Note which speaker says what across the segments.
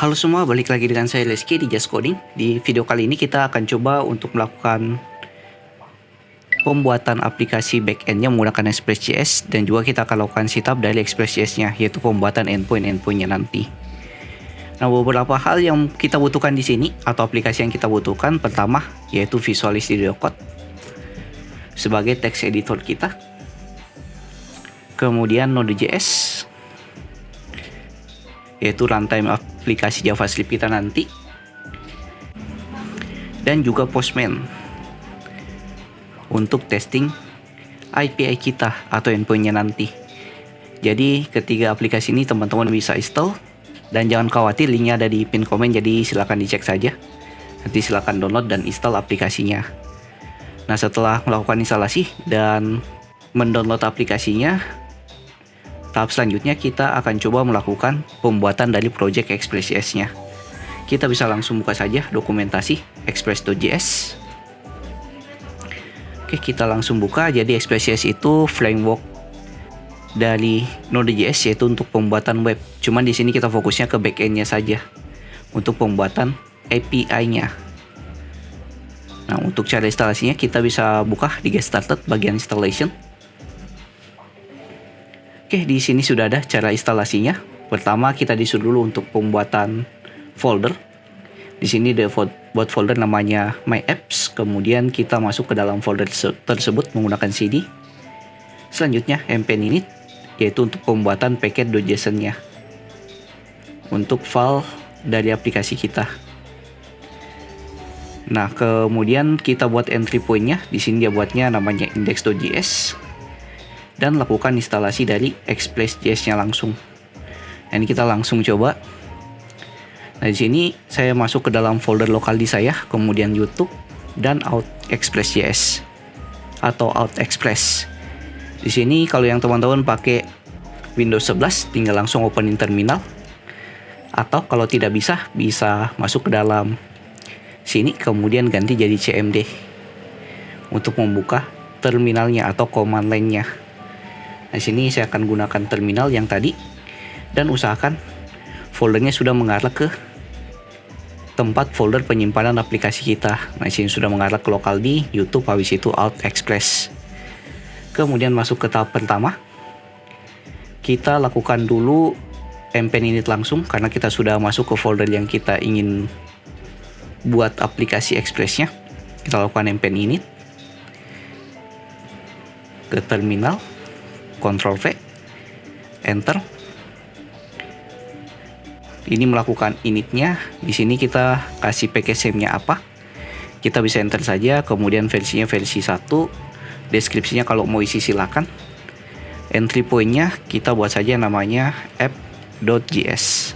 Speaker 1: Halo semua, balik lagi dengan saya Leski di Just Coding. Di video kali ini kita akan coba untuk melakukan pembuatan aplikasi backend-nya menggunakan Express.js, dan juga kita akan lakukan setup dari Express.js-nya, yaitu pembuatan endpoint-endpoint-nya nanti. Nah, beberapa hal yang kita butuhkan di sini atau aplikasi yang kita butuhkan, pertama yaitu Visual Studio Code sebagai text editor kita. Kemudian Node.js, yaitu runtime aplikasi JavaScript kita nanti, dan juga Postman untuk testing API kita atau endpointnya nanti. Jadi ketiga aplikasi ini teman-teman bisa install, dan jangan khawatir, linknya ada di pin komen, jadi silahkan dicek saja. Nanti silahkan download dan install aplikasinya. Nah, setelah melakukan instalasi dan mendownload aplikasinya, tahap selanjutnya kita akan coba melakukan pembuatan dari project Express.js-nya. Kita bisa langsung buka saja dokumentasi Express.js. Oke, kita langsung buka. Jadi Express.js itu framework dari Node.js, yaitu untuk pembuatan web. Cuman di sini kita fokusnya ke backend-nya saja untuk pembuatan API-nya. Nah, untuk cara instalasinya kita bisa buka di Get Started bagian installation. Oke, di sini sudah ada cara instalasinya. Pertama, kita disuruh dulu untuk pembuatan folder. Di sini ada buat folder namanya My Apps. Kemudian kita masuk ke dalam folder tersebut menggunakan cd. Selanjutnya mpn init, yaitu untuk pembuatan packet.json-nya untuk file dari aplikasi kita. Nah, kemudian kita buat entry point-nya. Di sini dia buatnya namanya index.js. Dan lakukan instalasi dari Express.js-nya langsung. Nah, ini kita langsung coba. Nah, di sini saya masuk ke dalam folder lokal di saya, kemudian YouTube dan Out Express.js atau Out Express. Di sini kalau yang teman-teman pakai Windows 11 tinggal langsung openin terminal. Atau kalau tidak bisa masuk ke dalam sini kemudian ganti jadi cmd untuk membuka terminalnya atau command line-nya. Nah, sini saya akan gunakan terminal yang tadi, dan usahakan foldernya sudah mengarah ke tempat folder penyimpanan aplikasi kita. Nah, sini sudah mengarah ke lokal di YouTube, habis itu Out Express. Kemudian masuk ke tahap pertama. Kita lakukan dulu mpn init langsung karena kita sudah masuk ke folder yang kita ingin buat aplikasi Express-nya. Kita lakukan mpn init ke terminal, Ctrl V, Enter. Ini melakukan initnya. Di sini kita kasih package name-nya apa. Kita bisa enter saja. Kemudian versinya versi 1. Deskripsinya kalau mau isi silakan. Entry point-nya kita buat saja namanya app.js.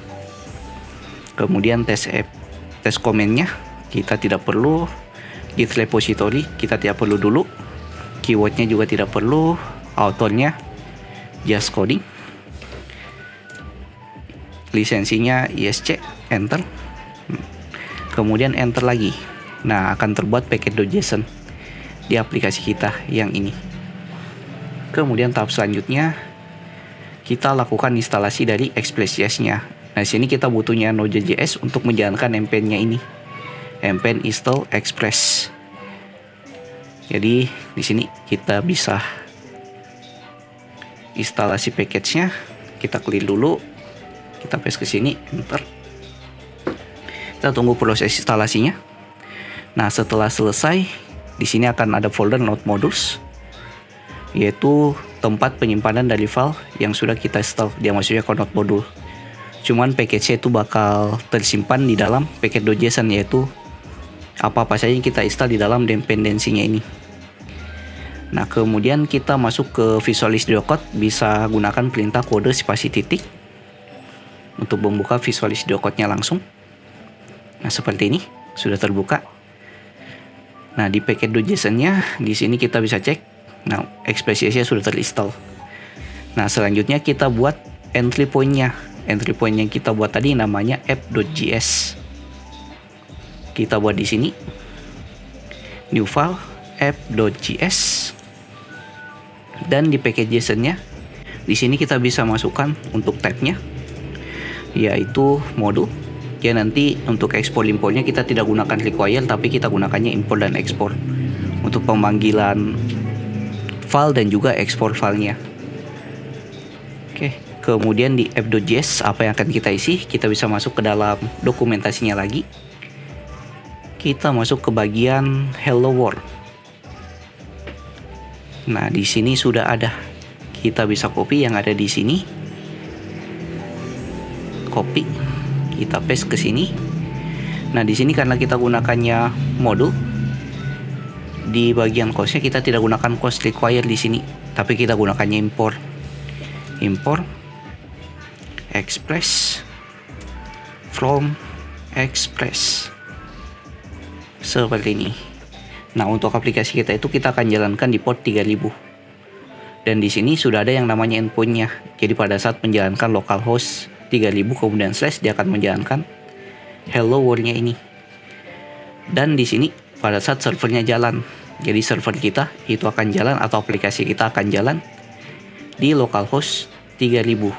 Speaker 1: Kemudian test comment-nya kita tidak perlu. Git repository kita tidak perlu dulu. Keyword-nya juga tidak perlu. Author-nya Just Coding. Lisensinya ISC, enter. Kemudian enter lagi. Nah, akan terbuat packet.json di aplikasi kita yang ini. Kemudian tahap selanjutnya kita lakukan instalasi dari Express.js-nya. Nah, di sini kita butuhnya Node.js untuk menjalankan mpn-nya ini. Mpn install Express. Jadi di sini kita bisa instalasi package-nya. Kita klik dulu. Kita paste ke sini, enter. Kita tunggu proses instalasinya. Nah, setelah selesai, di sini akan ada folder Node Modules, yaitu tempat penyimpanan dari file yang sudah kita install. Dia maksudnya ke Node Module. Cuman package-nya itu bakal tersimpan di dalam packet.json, yaitu apa-apa saja yang kita install di dalam dependensinya ini. Nah, kemudian kita masuk ke Visual Studio Code. Bisa gunakan perintah kode spasi titik untuk membuka Visual Studio Code-nya langsung. Nah, seperti ini sudah terbuka. Nah, di packet.json-nya di sini kita bisa cek. Nah, Express.js-nya sudah terinstall. Nah, selanjutnya kita buat entry point-nya. Entry point yang kita buat tadi namanya app.js. Kita buat di sini. New file app.js. Dan di package JSON-nya di sini kita bisa masukkan untuk tab-nya, yaitu modul Jadi nanti untuk ekspor impornya kita tidak gunakan require, tapi kita gunakannya import dan ekspor untuk pemanggilan file dan juga ekspor filenya. Oke, kemudian di app.js apa yang akan kita isi? Kita bisa masuk ke dalam dokumentasinya lagi. Kita masuk ke bagian Hello World. Nah, di sini sudah ada. Kita bisa copy yang ada di sini. Copy, kita paste ke sini. Nah, di sini karena kita gunakannya modul, di bagian costnya kita tidak gunakan cost require di sini, tapi kita gunakannya import express from express seperti ini. Nah, untuk aplikasi kita itu kita akan jalankan di port 3000. Dan di sini sudah ada yang namanya endpointnya. Jadi pada saat menjalankan localhost 3000 kemudian slash, dia akan menjalankan hello world-nya ini. Dan di sini pada saat servernya jalan, jadi server kita itu akan jalan atau aplikasi kita akan jalan di localhost 3000.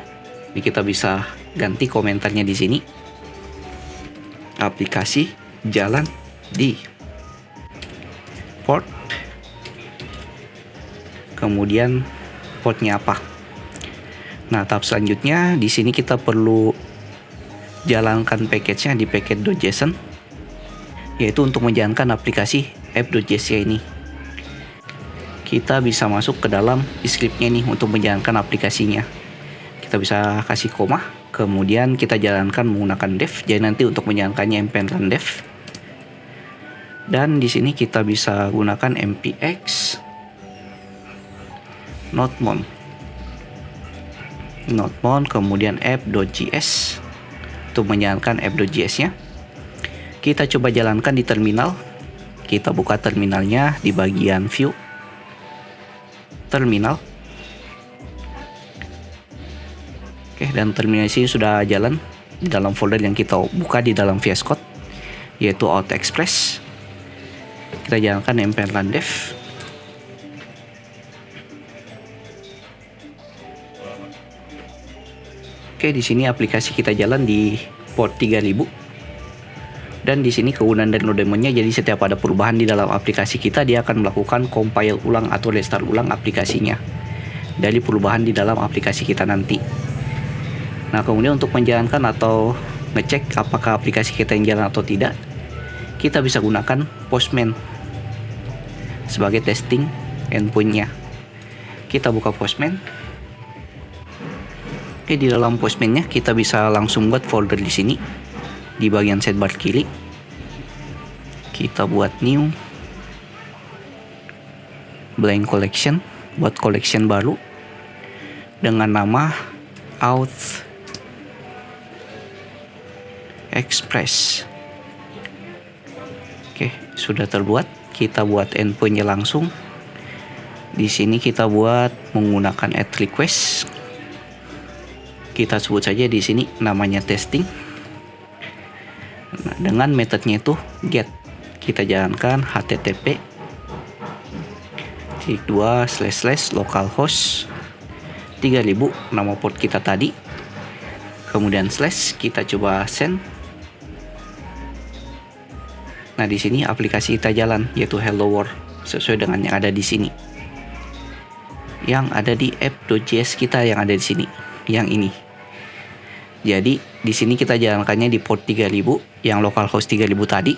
Speaker 1: Ini kita bisa ganti komentarnya di sini. Aplikasi jalan di port, kemudian portnya apa. Nah, tahap selanjutnya di sini kita perlu jalankan package-nya di package.json, yaitu untuk menjalankan aplikasi app.js ini. Kita bisa masuk ke dalam script-nya nih untuk menjalankan aplikasinya. Kita bisa kasih koma, kemudian kita jalankan menggunakan dev. Jadi nanti untuk menjalankannya npm dev. Dan di sini kita bisa gunakan npx node-mount kemudian app.js untuk menjalankan app.js-nya. Kita coba jalankan di terminal. Kita buka terminalnya di bagian view terminal. Oke, dan terminal ini sudah jalan di dalam folder yang kita buka di dalam VS Code, yaitu Out Express. Kita jalankan npm dev. Oke, di sini aplikasi kita jalan di port 3000. Dan di sini kegunaan dan load-nya, jadi setiap ada perubahan di dalam aplikasi kita, dia akan melakukan compile ulang atau restart ulang aplikasinya dari perubahan di dalam aplikasi kita nanti. Nah, kemudian untuk menjalankan atau ngecek apakah aplikasi kita yang jalan atau tidak, kita bisa gunakan Postman sebagai testing endpoint-nya. Kita buka Postman. Oke, di dalam Postman-nya kita bisa langsung buat folder di sini di bagian sidebar kiri. Kita buat new blank collection, buat collection baru dengan nama Out Express. Oke, sudah terbuat. Kita buat endpoint-nya langsung. Di sini kita buat menggunakan add request. Kita sebut saja di sini namanya testing. Nah, dengan metodenya itu get. Kita jalankan http //localhost 3000 nama port kita tadi. Kemudian slash, kita coba send. Nah, di sini aplikasi kita jalan, yaitu Hello World, sesuai dengan yang ada di sini. Yang ada di app.js kita yang ada di sini, yang ini. Jadi di sini kita jalankannya di port 3000 yang localhost 3000 tadi.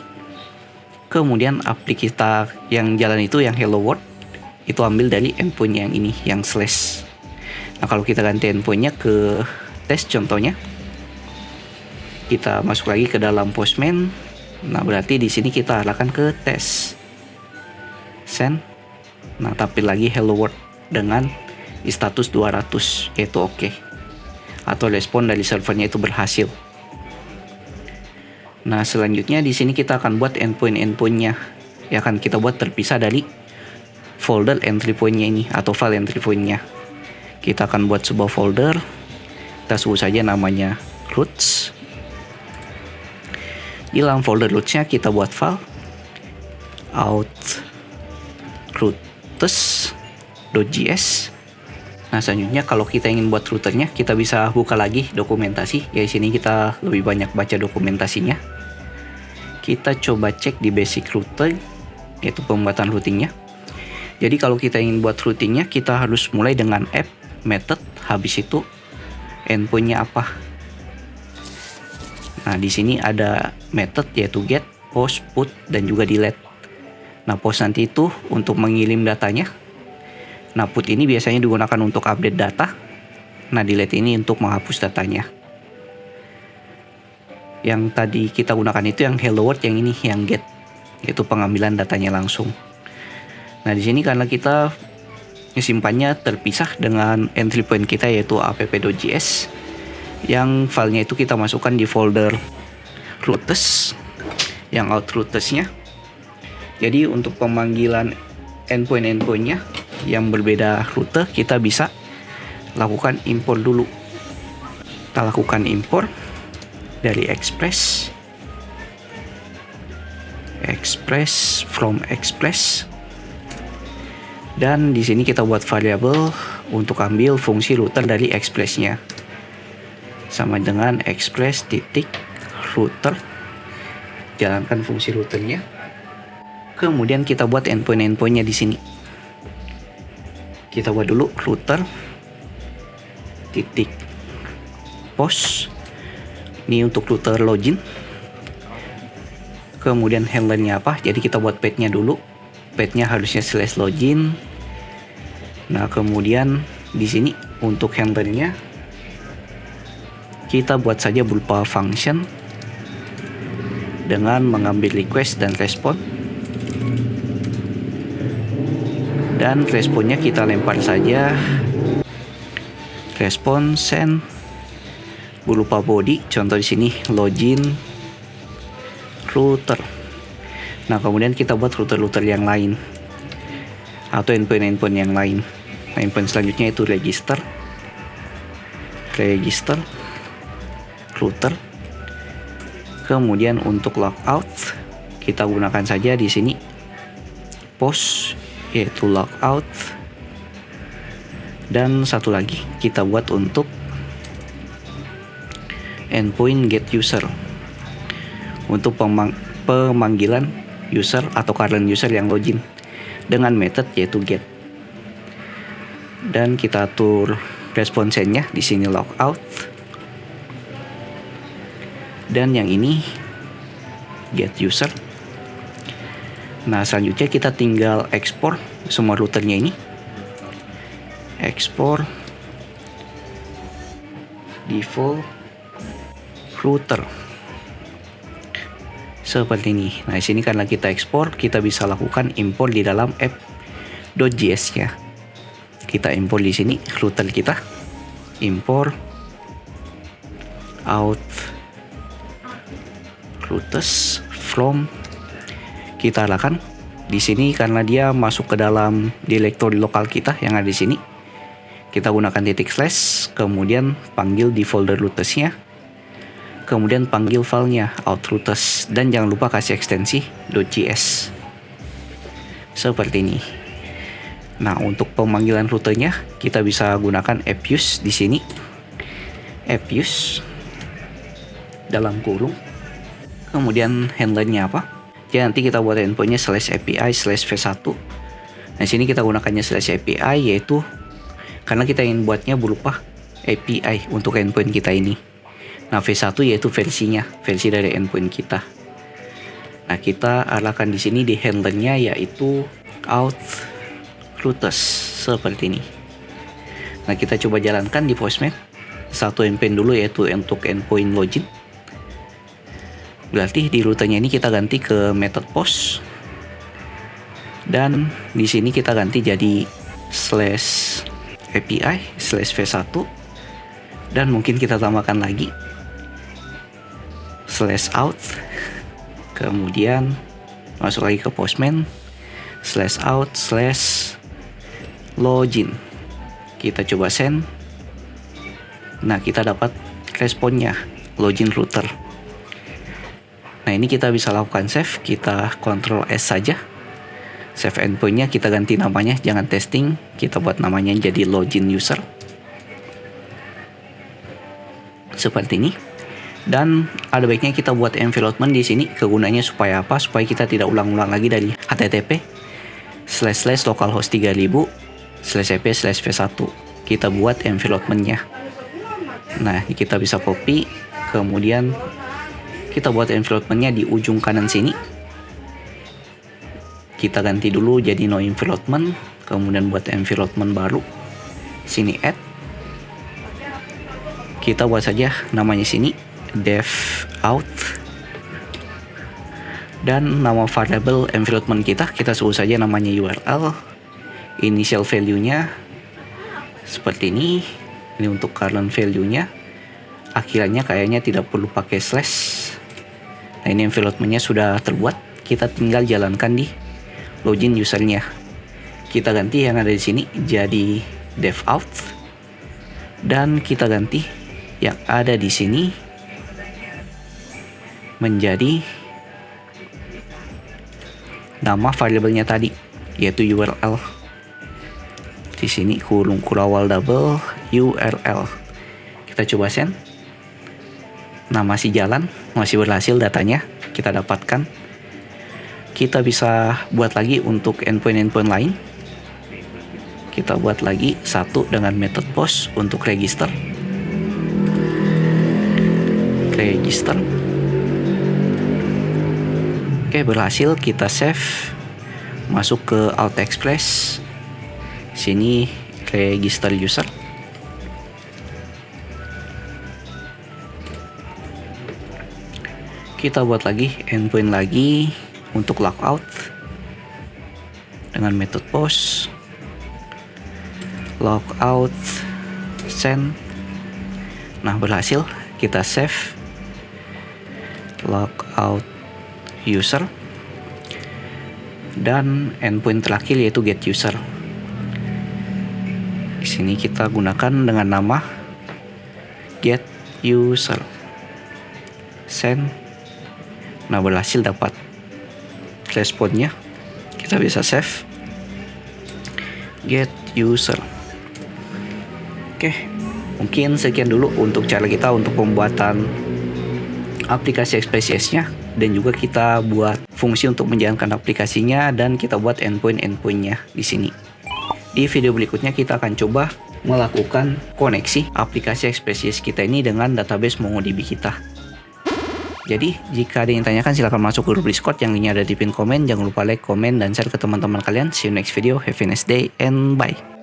Speaker 1: Kemudian aplikasi kita yang jalan itu yang Hello World itu ambil dari endpoint yang ini, yang slash. Nah, kalau kita ganti endpointnya ke test contohnya, kita masuk lagi ke dalam Postman. Nah, berarti di sini kita arahkan ke test send. Nah, tampil lagi Hello World dengan status 200, yaitu oke. Atau respon dari servernya itu berhasil. Nah, selanjutnya di sini kita akan buat endpoint-endpointnya. Ya, akan kita buat terpisah dari folder entry point-nya ini atau file entry point-nya. Kita akan buat sebuah folder. Kita sebut saja namanya roots. Di dalam folder roots-nya kita buat file out roots.js. Nah, selanjutnya kalau kita ingin buat routernya, kita bisa buka lagi dokumentasi. Ya, di sini kita lebih banyak baca dokumentasinya. Kita coba cek di basic router, yaitu pembuatan routingnya. Jadi kalau kita ingin buat routingnya, kita harus mulai dengan app, method, habis itu endpointnya apa. Nah, di sini ada method yaitu get, post, put, dan juga delete. Nah, post nanti itu untuk mengirim datanya. Nah, put ini biasanya digunakan untuk update data. Nah, delete ini untuk menghapus datanya. Yang tadi kita gunakan itu yang hello world, yang ini yang get, yaitu pengambilan datanya langsung. Nah, di sini karena kita simpannya terpisah dengan entry point kita yaitu app.js, yang filenya itu kita masukkan di folder routers, yang out routersnya. Jadi untuk pemanggilan endpointnya yang berbeda rute, kita bisa lakukan import dulu. Kita lakukan import dari express from express, dan di sini kita buat variabel untuk ambil fungsi router dari expressnya, sama dengan express titik router, jalankan fungsi routernya. Kemudian kita buat endpointnya di sini. Kita buat dulu router titik post, ini untuk router login. Kemudian handlernya apa? Jadi kita buat path-nya dulu. Path-nya harusnya /login. Nah, kemudian di sini untuk handlernya kita buat saja berupa function dengan mengambil request dan respon. Dan responnya kita lempar saja respon send berupa body, contoh di sini login router. Nah, kemudian kita buat router yang lain atau endpoint yang lain. Nah, endpoint selanjutnya itu register router. Kemudian untuk logout kita gunakan saja di sini post, yaitu logout. Dan satu lagi kita buat untuk endpoint get user untuk pemanggilan user atau current user yang login dengan method yaitu get. Dan kita atur response-nya di sini logout. Dan yang ini get user. Nah, selanjutnya kita tinggal ekspor semua routernya ini. Ekspor default router seperti ini. Nah, di sini karena kita ekspor, kita bisa lakukan import di dalam app.js ya. Kita import di sini router kita. Import out routers from, kita arahkan di sini karena dia masuk ke dalam directory lokal kita yang ada di sini. Kita gunakan titik slash, kemudian panggil di folder routers-nya, kemudian panggil filenya out routers, dan jangan lupa kasih ekstensi .js seperti ini. Nah, untuk pemanggilan rutenya kita bisa gunakan appuse di sini. Appuse dalam kurung. Kemudian handlernya apa? Jadi nanti kita buat endpointnya /API/v1. Nah, sini kita gunakannya /API yaitu karena kita ingin buatnya berupa API untuk endpoint kita ini. Nah, v1 yaitu versinya, versi dari endpoint kita. Nah, kita arahkan di sini di handlernya yaitu out routers seperti ini. Nah, kita coba jalankan di Postman. Satu endpoint dulu yaitu untuk endpoint login. Berarti di rutenya ini kita ganti ke method post. Dan di sini kita ganti jadi /API/v1, dan mungkin kita tambahkan lagi /out, kemudian masuk lagi ke Postman /out/login. Kita coba send. Nah, kita dapat responnya login router. Nah, ini kita bisa lakukan save. Kita Ctrl S saja Save endpointnya kita ganti namanya, jangan testing, kita buat namanya jadi login user. Seperti ini. Dan ada baiknya kita buat envelopment di sini. Kegunaannya supaya apa? Supaya kita tidak ulang-ulang lagi dari http://localhost 3000/ep/v1. Kita buat envelopmentnya. Nah, kita bisa copy, kemudian kita buat envelopmentnya di ujung kanan sini. Kita ganti dulu jadi no envelopment, kemudian buat envelopment baru. Sini add. Kita buat saja namanya sini dev out. Dan nama variable envelopment kita sebut saja namanya URL. Initial value-nya seperti ini. Ini untuk current value-nya. Akhirannya kayaknya tidak perlu pakai slash. Nah, ini envelopment-nya sudah terbuat. Kita tinggal jalankan di login usernya. Kita ganti yang ada di sini jadi dev out. Dan kita ganti yang ada di sini menjadi nama variabelnya tadi, yaitu URL. Di sini kurung kurawal double URL. Kita coba send. Nah, masih jalan, masih berhasil datanya kita dapatkan. Kita bisa buat lagi untuk endpoint-endpoint lain. Kita buat lagi satu dengan method post untuk register. Oke, berhasil. Kita save. Masuk ke Alt Express. Sini register user. Kita buat lagi endpoint lagi untuk logout dengan method post logout send. Nah, berhasil. Kita save logout user dan endpoint terakhir yaitu get user. Di sini kita gunakan dengan nama get user send. Nah, berhasil dapat responnya. Kita bisa save get user. Oke, mungkin sekian dulu untuk cara kita untuk pembuatan aplikasi Express.js-nya, dan juga kita buat fungsi untuk menjalankan aplikasinya, dan kita buat endpoint-endpointnya di sini. Di video berikutnya kita akan coba melakukan koneksi aplikasi Express.js kita ini dengan database MongoDB kita. Jadi, jika ada yang tanyakan silahkan masuk ke grup Discord yang linknya ada di pin komen. Jangan lupa like, komen, dan share ke teman-teman kalian. See you next video. Have a nice day and bye.